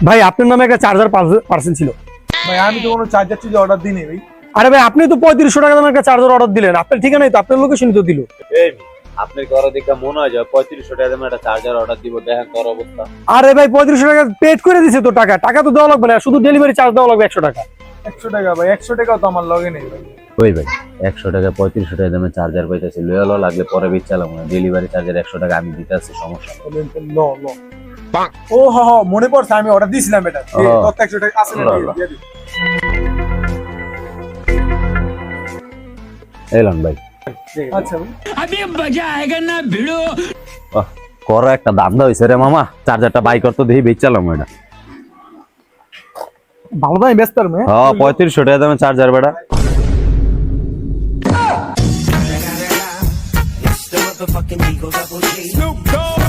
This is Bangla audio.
ভাই আপনার নামে একটা চার্জার পার্সেল ছিল। ভাই আমি তো কোনো চার্জার চুজ অর্ডার দিইনি ভাই। আরে ভাই আপনি তো 3500 টাকা দামের একটা চার্জার অর্ডার দিলেন, আপনার ঠিকানাই তো, আপনার লোকেশনই তো দিল। আপনার ঘরে দেখে মনে হয় যে 3500 টাকা দামের একটা চার্জার অর্ডার দিব, দেখেন তোর অবস্থা। আরে ভাই 3500 টাকা পেড করে দিছে তো, টাকা তো দেওয়া লাগবে না, শুধু ডেলিভারি চার্জ দেওয়া লাগবে 100 টাকা। 100 টাকা ভাই, 100 টাকাও তো আমার লগে নেই ভাই। ওই ভাই 100 টাকা 3500 টাকা দামের চার্জার পাইতেছি, লয়ালো লাগলে পরে বেচালাম না, ডেলিভারি চার্জার 100 টাকা আমি দিতে আছি, সমস্যা নেই। বলেন তো, ল ল ও হ হ মনে পড়ছে, আমি অর্ডার দিয়েছিলাম এটা। কত 100 টাকা আছে না? দিয়ে দিই। এলাম ভাই। আচ্ছা ভাই। করো একটা দান্দা হয়েছে রে মামা, চার্জারটা বাই করতে দেখি বেচালাম এটা। ভালো দামে ব্যস্ত আর মেয়ে। হ্যাঁ 3500 টাকা দামের চার্জার বেটা। Motherfucking Eagle Double G. Snoop Dogg.